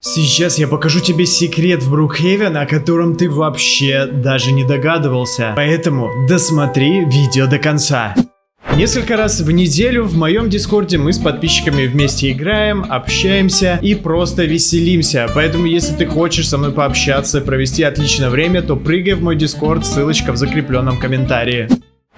Сейчас я покажу тебе секрет в Брукхейвен, о котором ты вообще даже не догадывался. Поэтому досмотри видео до конца. Несколько раз в неделю в моем дискорде мы с подписчиками вместе играем, общаемся и просто веселимся. Поэтому если ты хочешь со мной пообщаться, провести отличное время, то прыгай в мой дискорд, ссылочка в закрепленном комментарии.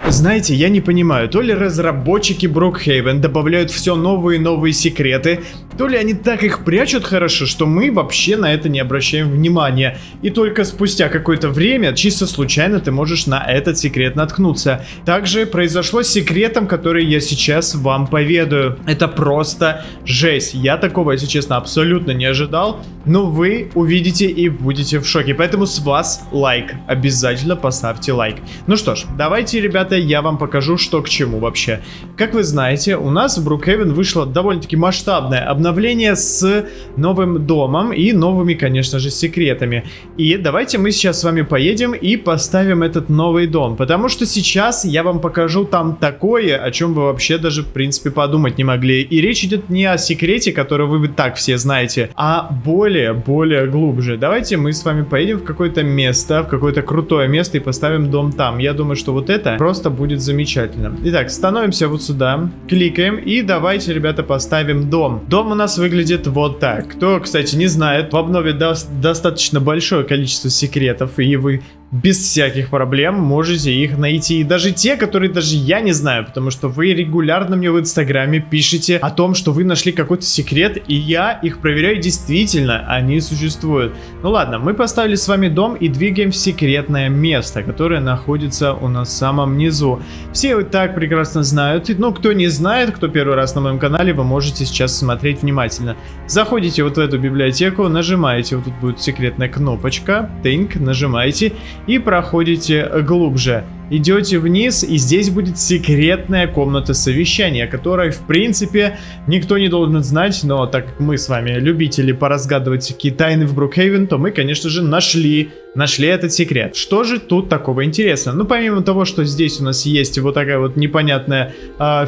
Знаете, я не понимаю, то ли разработчики Брукхейвен добавляют все новые и новые секреты, то ли они так их прячут хорошо, что мы вообще на это не обращаем внимания. И только спустя какое-то время, чисто случайно, ты можешь на этот секрет наткнуться. Также произошло с секретом, который я сейчас вам поведаю. Это просто жесть. Я такого, если честно, абсолютно не ожидал. Но вы увидите и будете в шоке. Поэтому с вас лайк. Обязательно поставьте лайк. Ну что ж, давайте, ребята, я вам покажу, что к чему вообще. Как вы знаете, у нас в Брукхейвен вышло довольно-таки масштабное обновление с новым домом и новыми, конечно же, секретами. И давайте мы сейчас с вами поедем и поставим этот новый дом. Потому что сейчас я вам покажу там такое, о чем вы вообще даже, в принципе, подумать не могли. И речь идет не о секрете, который вы так все знаете, а более глубже. Давайте мы с вами поедем в какое-то место, в какое-то крутое место и поставим дом там. Я думаю, что вот это просто будет замечательно. Итак, становимся вот сюда, кликаем и давайте, ребята, поставим дом. Дом у нас выглядит вот так. Кто, кстати, не знает, в обнове достаточно большое количество секретов, и вы без всяких проблем можете их найти. И даже те, которые даже я не знаю, потому что вы регулярно мне в инстаграме пишете о том, что вы нашли какой-то секрет, и я их проверяю, действительно, они существуют. Ну ладно, мы поставили с вами дом и двигаем в секретное место, которое находится у нас в самом низу. Все и так прекрасно знают, но кто не знает, кто первый раз на моем канале, вы можете сейчас смотреть внимательно. Заходите вот в эту библиотеку, нажимаете, вот тут будет секретная кнопочка, тынк, нажимаете и проходите глубже. Идете вниз, и здесь будет секретная комната совещания, которой, в принципе, никто не должен знать, но так как мы с вами любители поразгадывать всякие тайны в Брукхейвен, то мы, конечно же, нашли этот секрет. Что же тут такого интересного? Ну, помимо того, что здесь у нас есть вот такая вот непонятная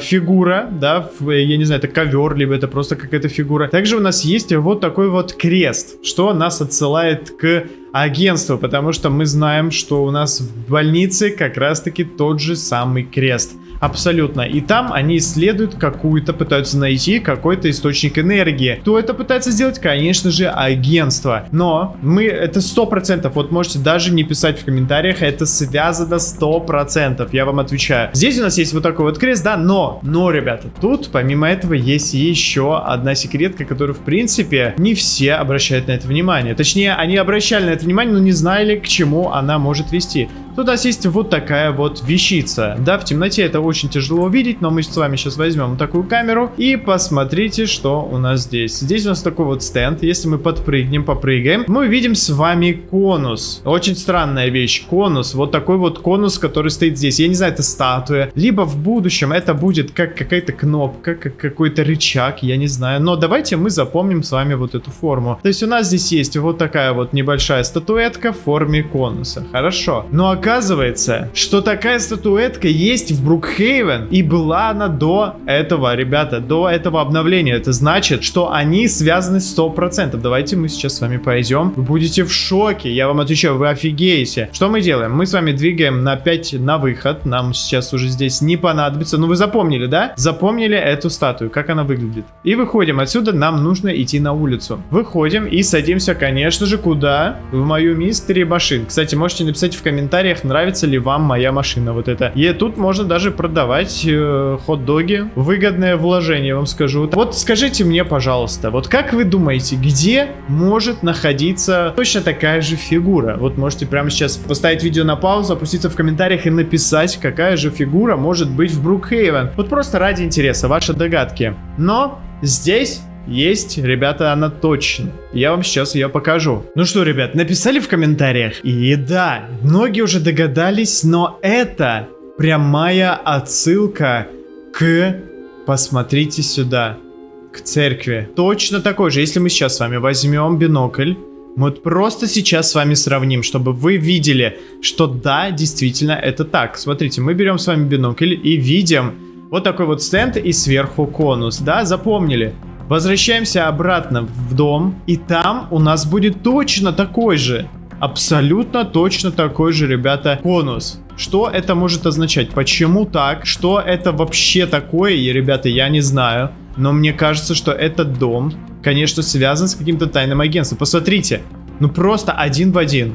фигура, да, я не знаю, это ковер, либо это просто какая-то фигура. Также у нас есть вот такой вот крест, что нас отсылает к агентству, потому что мы знаем, что у нас в больнице как раз-таки тот же самый крест. Абсолютно. И там они исследуют пытаются найти какой-то источник энергии. Кто это пытается сделать? Конечно же, агентство. Но это 100%. Вот можете даже не писать в комментариях, это связано 100%. Я вам отвечаю. Здесь у нас есть вот такой вот крест, да, но, ребята, тут помимо этого есть еще одна секретка, которую, в принципе, не все обращают на это внимание. Точнее, они обращали на это внимание, но не знали, к чему она может вести. Тут у нас есть вот такая вот вещица. Да, в темноте это очень тяжело увидеть, но мы с вами сейчас возьмем вот такую камеру и посмотрите, что у нас здесь. Здесь у нас такой вот стенд. Если мы попрыгаем, мы увидим с вами конус. Очень странная вещь. Конус. Вот такой вот конус, который стоит здесь. Я не знаю, это статуя. Либо в будущем это будет как какая-то кнопка, как какой-то рычаг, я не знаю. Но давайте мы запомним с вами вот эту форму. То есть у нас здесь есть вот такая вот небольшая статуэтка в форме конуса. Хорошо. Но оказывается, что такая статуэтка есть в Брукхейвен, и была она до этого, ребята, до этого обновления. Это значит, что они связаны 100%. Давайте мы сейчас с вами пойдем. Вы будете в шоке, я вам отвечаю, вы офигеете. Что мы делаем? Мы с вами двигаем опять на выход. Нам сейчас уже здесь не понадобится. Ну вы запомнили, да? Запомнили эту статую, как она выглядит. И выходим отсюда, нам нужно идти на улицу. Выходим и садимся, конечно же, куда? В мою мистери машин. Кстати, можете написать в комментариях, нравится ли вам моя машина вот эта. И тут можно даже продавать хот-доги. Выгодное вложение, вам скажу. Вот скажите мне, пожалуйста, вот как вы думаете, где может находиться точно такая же фигура? Вот можете прямо сейчас поставить видео на паузу, опуститься в комментариях и написать, какая же фигура может быть в Брукхейвен. Вот просто ради интереса, ваши догадки. Но здесь есть, ребята, она точно. Я вам сейчас ее покажу. Ну что, ребят, написали в комментариях? И да, многие уже догадались, но это прямая отсылка к... Посмотрите сюда. К церкви. Точно такой же. Если мы сейчас с вами возьмем бинокль, мы вот просто сейчас с вами сравним, чтобы вы видели, что да, действительно это так. Смотрите, мы берем с вами бинокль и видим вот такой вот стенд и сверху конус. Да, запомнили? Возвращаемся обратно в дом, и там у нас будет точно такой же. Абсолютно точно такой же, ребята, конус. Что это может означать? Почему так? Что это вообще такое? И, ребята, я не знаю. Но мне кажется, что этот дом, конечно, связан с каким-то тайным агентством. Посмотрите. Ну просто один в один.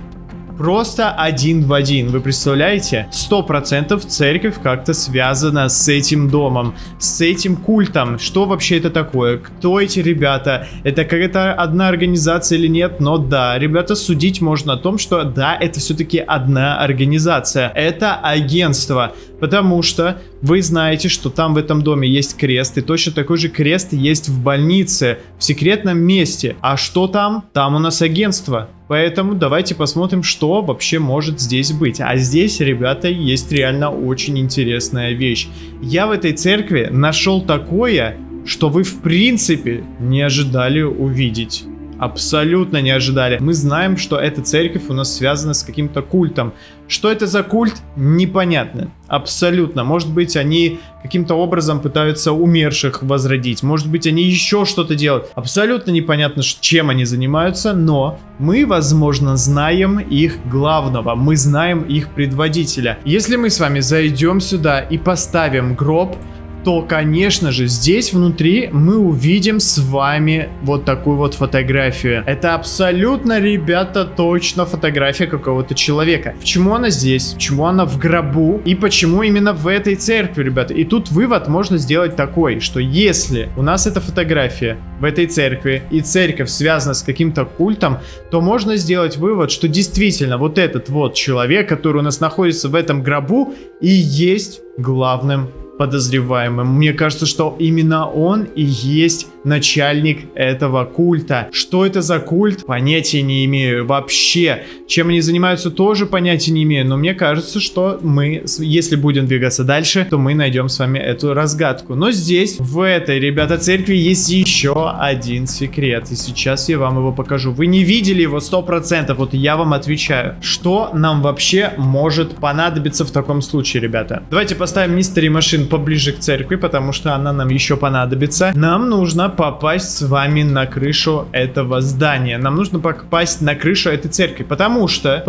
Просто один в один. Вы представляете? 100% церковь как-то связана с этим домом, с этим культом. Что вообще это такое? Кто эти ребята? Это какая-то одна организация или нет? Но да, ребята, судить можно о том, что да, это все-таки одна организация. Это агентство. Потому что вы знаете, что там в этом доме есть крест, и точно такой же крест есть в больнице, в секретном месте. А что там? Там у нас агентство. Поэтому давайте посмотрим, что вообще может здесь быть. А здесь, ребята, есть реально очень интересная вещь. Я в этой церкви нашел такое, что вы в принципе не ожидали увидеть. Абсолютно не ожидали. Мы знаем, что эта церковь у нас связана с каким-то культом. Что это за культ? Непонятно. Абсолютно. Может быть, они каким-то образом пытаются умерших возродить. Может быть, они еще что-то делают. Абсолютно непонятно, чем они занимаются, но мы, возможно, знаем их главного. Мы знаем их предводителя. Если мы с вами зайдем сюда и поставим гроб, то, конечно же, здесь внутри мы увидим с вами вот такую вот фотографию. Это абсолютно, ребята, точно фотография какого-то человека. Почему она здесь? Почему она в гробу? И почему именно в этой церкви, ребята? И тут вывод можно сделать такой, что если у нас эта фотография в этой церкви, и церковь связана с каким-то культом, то можно сделать вывод, что действительно вот этот вот человек, который у нас находится в этом гробу, и есть главным подозреваемым. Мне кажется, что именно он и есть начальник этого культа. Что это за культ? Понятия не имею вообще. Чем они занимаются, тоже понятия не имею. Но мне кажется, что мы, если будем двигаться дальше, то мы найдем с вами эту разгадку. Но здесь, в этой, ребята, церкви есть еще один секрет. И сейчас я вам его покажу. Вы не видели его 100%. Вот я вам отвечаю. Что нам вообще может понадобиться в таком случае, ребята? Давайте поставим Mystery Machine поближе к церкви, потому что она нам еще понадобится. Нам нужно попасть с вами на крышу этого здания. Нам нужно попасть на крышу этой церкви, потому что,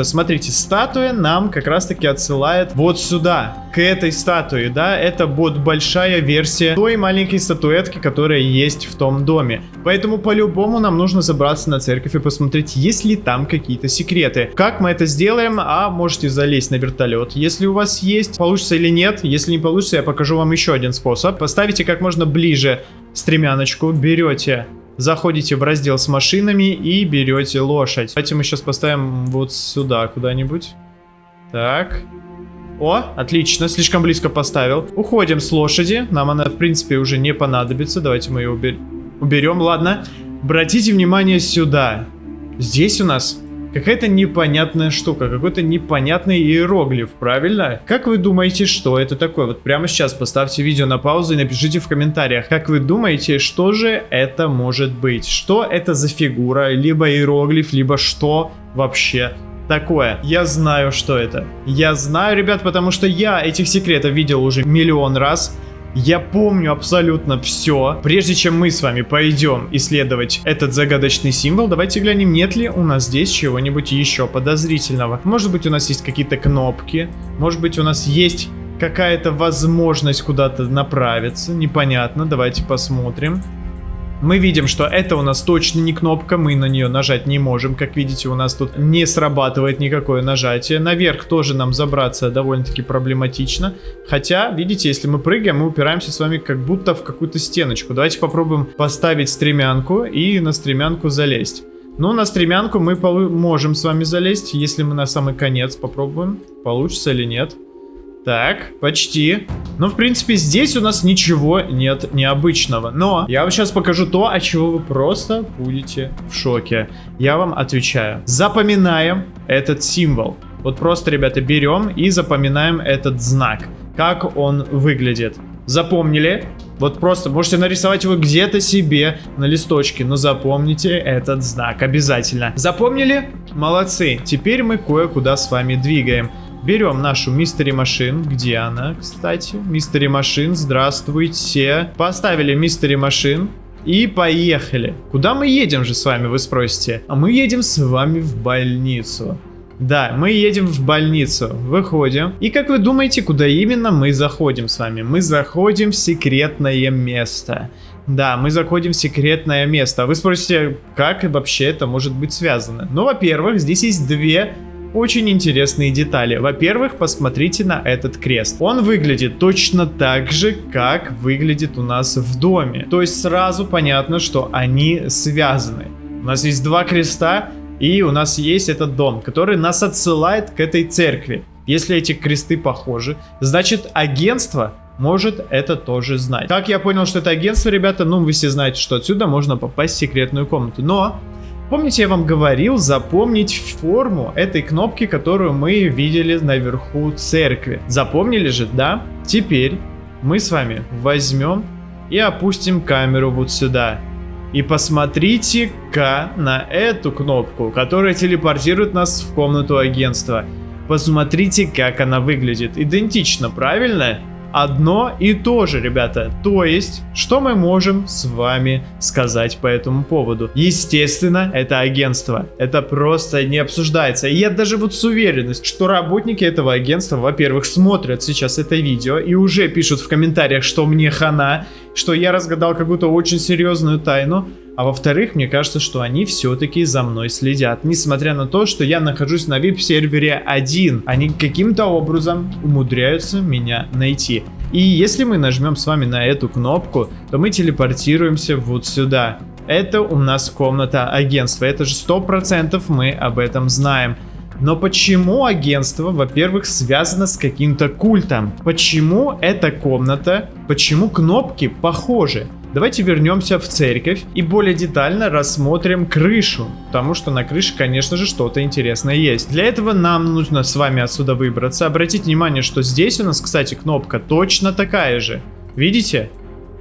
смотрите, статуя нам как раз таки отсылает вот сюда, к этой статуе, да, это вот большая версия той маленькой статуэтки, которая есть в том доме. Поэтому по-любому нам нужно забраться на церковь и посмотреть, есть ли там какие-то секреты. Как мы это сделаем? А можете залезть на вертолет, если у вас есть, получится или нет. Если не получится, я покажу вам еще один способ. Поставите как можно ближе стремяночку, берете, заходите в раздел с машинами и берете лошадь. Давайте мы сейчас поставим вот сюда куда-нибудь. Так. О, отлично, слишком близко поставил. Уходим с лошади, нам она в принципе уже не понадобится. Давайте мы ее уберем, ладно. Обратите внимание сюда. Здесь у нас какая-то непонятная штука, какой-то непонятный иероглиф, правильно? Как вы думаете, что это такое? Вот прямо сейчас поставьте видео на паузу и напишите в комментариях, как вы думаете, что же это может быть? Что это за фигура? Либо иероглиф, либо что вообще такое? Я знаю, что это. Я знаю, ребят, потому что я этих секретов видел уже миллион раз. Я помню абсолютно все. Прежде чем мы с вами пойдем исследовать этот загадочный символ, давайте глянем, нет ли у нас здесь чего-нибудь еще подозрительного. Может быть, у нас есть какие-то кнопки. Может быть, у нас есть какая-то возможность куда-то направиться. Непонятно. Давайте посмотрим. Мы видим, что это у нас точно не кнопка, мы на нее нажать не можем. Как видите, у нас тут не срабатывает никакое нажатие. Наверх тоже нам забраться довольно-таки проблематично. Хотя, видите, если мы прыгаем, мы упираемся с вами как будто в какую-то стеночку. Давайте попробуем поставить стремянку и на стремянку залезть. Ну, на стремянку мы можем с вами залезть, если мы на самый конец попробуем. Получится или нет. Так, почти. Ну, в принципе, здесь у нас ничего нет необычного. Но я вам сейчас покажу то, от чего вы просто будете в шоке. Я вам отвечаю. Запоминаем этот символ. Вот просто, ребята, берем и запоминаем этот знак. Как он выглядит. Запомнили? Вот просто можете нарисовать его где-то себе на листочке, но запомните этот знак обязательно. Запомнили? Молодцы. Теперь мы кое-куда с вами двигаем. Берем нашу Mystery Machine. Где она, кстати? Mystery Machine, здравствуйте. Поставили Mystery Machine. И поехали. Куда мы едем же с вами, вы спросите? А мы едем с вами в больницу. Да, мы едем в больницу, выходим. И как вы думаете, куда именно мы заходим с вами? Мы заходим в секретное место. Да, мы заходим в секретное место. А вы спросите, как вообще это может быть связано? Ну, во-первых, здесь есть две очень интересные детали. Во-первых, посмотрите на этот крест. Он выглядит точно так же, как выглядит у нас в доме. То есть сразу понятно, что они связаны. У нас есть два креста. И у нас есть этот дом, который нас отсылает к этой церкви. Если эти кресты похожи, значит агентство может это тоже знать. Как я понял, что это агентство, ребята, ну вы все знаете, что отсюда можно попасть в секретную комнату. Но, помните, я вам говорил запомнить форму этой кнопки, которую мы видели наверху церкви. Запомнили же, да? Теперь мы с вами возьмем и опустим камеру вот сюда. И посмотрите-ка на эту кнопку, которая телепортирует нас в комнату агентства. Посмотрите, как она выглядит. Идентично, правильно? Одно и то же, ребята. То есть, что мы можем с вами сказать по этому поводу? Естественно, это агентство. Это просто не обсуждается. И я даже вот с уверенностью, что работники этого агентства, во-первых, смотрят сейчас это видео и уже пишут в комментариях, что мне хана, что я разгадал какую-то очень серьезную тайну. А во-вторых, мне кажется, что они все-таки за мной следят. Несмотря на то, что я нахожусь на VIP-сервере один. Они каким-то образом умудряются меня найти. И если мы нажмем с вами на эту кнопку, то мы телепортируемся вот сюда. Это у нас комната агентства. Это же 100% мы об этом знаем. Но почему агентство, во-первых, связано с каким-то культом? Почему эта комната, почему кнопки похожи? Давайте вернемся в церковь и более детально рассмотрим крышу, потому что на крыше, конечно же, что-то интересное есть. Для этого нам нужно с вами отсюда выбраться. Обратите внимание, что здесь у нас, кстати, кнопка точно такая же. Видите?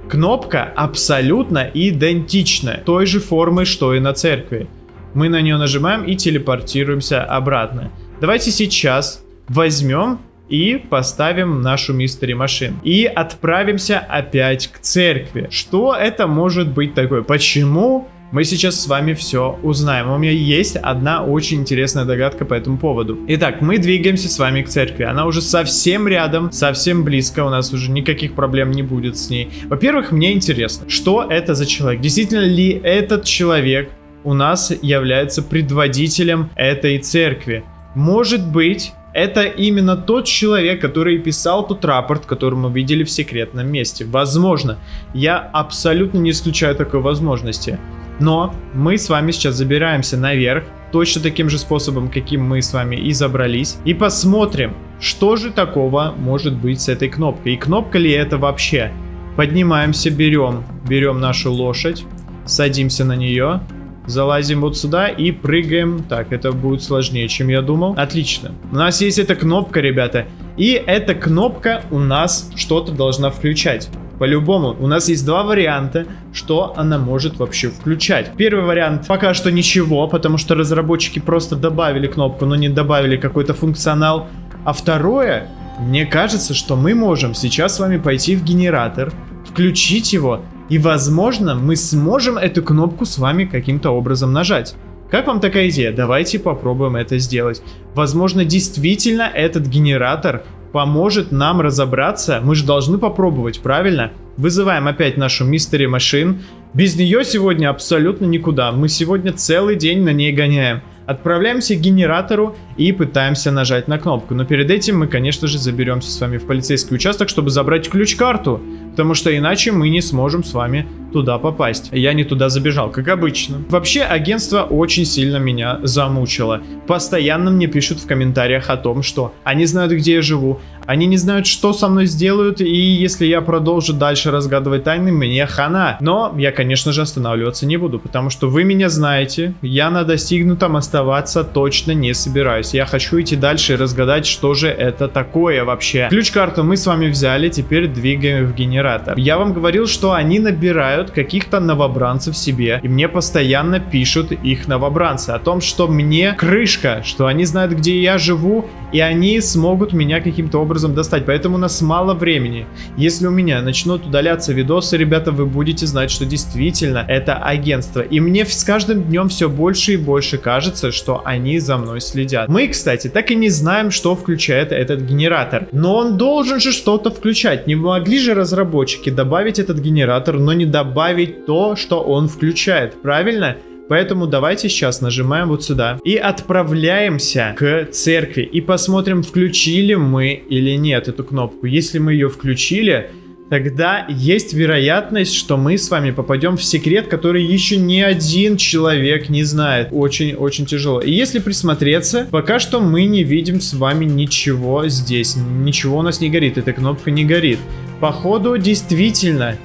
Кнопка абсолютно идентичная, той же формы, что и на церкви. Мы на нее нажимаем и телепортируемся обратно. Давайте сейчас возьмем и поставим нашу Mystery Machine. И отправимся опять к церкви. Что это может быть такое? Почему? Мы сейчас с вами все узнаем. У меня есть одна очень интересная догадка по этому поводу. Итак, мы двигаемся с вами к церкви. Она уже совсем рядом, совсем близко. У нас уже никаких проблем не будет с ней. Во-первых, мне интересно, что это за человек? Действительно ли этот человек у нас является предводителем этой церкви? Может быть, это именно тот человек, который писал тот рапорт, который мы видели в секретном месте. Возможно. Я абсолютно не исключаю такой возможности. Но мы с вами сейчас забираемся наверх, точно таким же способом, каким мы с вами и забрались. И посмотрим, что же такого может быть с этой кнопкой. И кнопка ли это вообще? Поднимаемся, берем нашу лошадь, садимся на нее. Залазим вот сюда и прыгаем. Так, это будет сложнее, чем я думал. Отлично. У нас есть эта кнопка, ребята. И эта кнопка у нас что-то должна включать. По-любому. У нас есть два варианта, что она может вообще включать. Первый вариант пока что ничего, потому что разработчики просто добавили кнопку, но не добавили какой-то функционал. А второе, мне кажется, что мы можем сейчас с вами пойти в генератор, включить его. И, возможно, мы сможем эту кнопку с вами каким-то образом нажать. Как вам такая идея? Давайте попробуем это сделать. Возможно, действительно этот генератор поможет нам разобраться. Мы же должны попробовать, правильно? Вызываем опять нашу Mystery Machine. Без нее сегодня абсолютно никуда. Мы сегодня целый день на ней гоняем. Отправляемся к генератору и пытаемся нажать на кнопку. Но перед этим мы, конечно же, заберемся с вами в полицейский участок, чтобы забрать ключ-карту. Потому что иначе мы не сможем с вами туда попасть. Я не туда забежал, как обычно. Вообще, агентство очень сильно меня замучило. Постоянно мне пишут в комментариях о том, что они знают, где я живу. Они не знают, что со мной сделают, и если я продолжу дальше разгадывать тайны, мне хана. Но я, конечно же, останавливаться не буду, потому что вы меня знаете, я на достигнутом оставаться точно не собираюсь. есть я хочу идти дальше и разгадать, что же это такое вообще. Ключ-карту мы с вами взяли, теперь двигаем в генератор. Я вам говорил, что они набирают каких-то новобранцев себе, и мне постоянно пишут их новобранцы о том, что мне крышка, что они знают, где я живу, и они смогут меня каким-то образом достать. Поэтому у нас мало времени. Если у меня начнут удаляться видосы, ребята, вы будете знать, что действительно это агентство. И мне с каждым днем все больше и больше кажется, что они за мной следят. Мы, кстати, так и не знаем, что включает этот генератор. Но он должен же что-то включать. Не могли же разработчики добавить этот генератор, но не добавить то, что он включает. Правильно? Поэтому давайте сейчас нажимаем вот сюда и отправляемся к церкви. И посмотрим, включили мы или нет эту кнопку. Если мы ее включили, тогда есть вероятность, что мы с вами попадем в секрет, который еще ни один человек не знает. Очень-очень тяжело. И если присмотреться, пока что мы не видим с вами ничего здесь. Ничего у нас не горит, эта кнопка не горит. Походу, действительно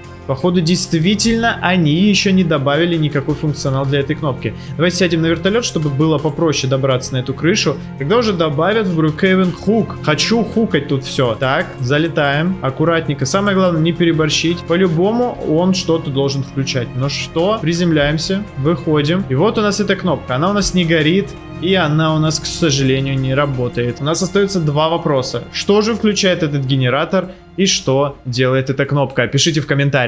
они еще не добавили никакой функционал для этой кнопки. Давайте сядем на вертолет, чтобы было попроще добраться на эту крышу. Когда уже добавят в Brookhaven хук. Хочу хукать тут все. Так, залетаем. Аккуратненько. Самое главное, не переборщить. По-любому он что-то должен включать. Но что? Приземляемся, выходим. И вот у нас эта кнопка. Она у нас не горит. И она у нас, к сожалению, не работает. У нас остается два вопроса. Что же включает этот генератор и что делает эта кнопка? Пишите в комментариях.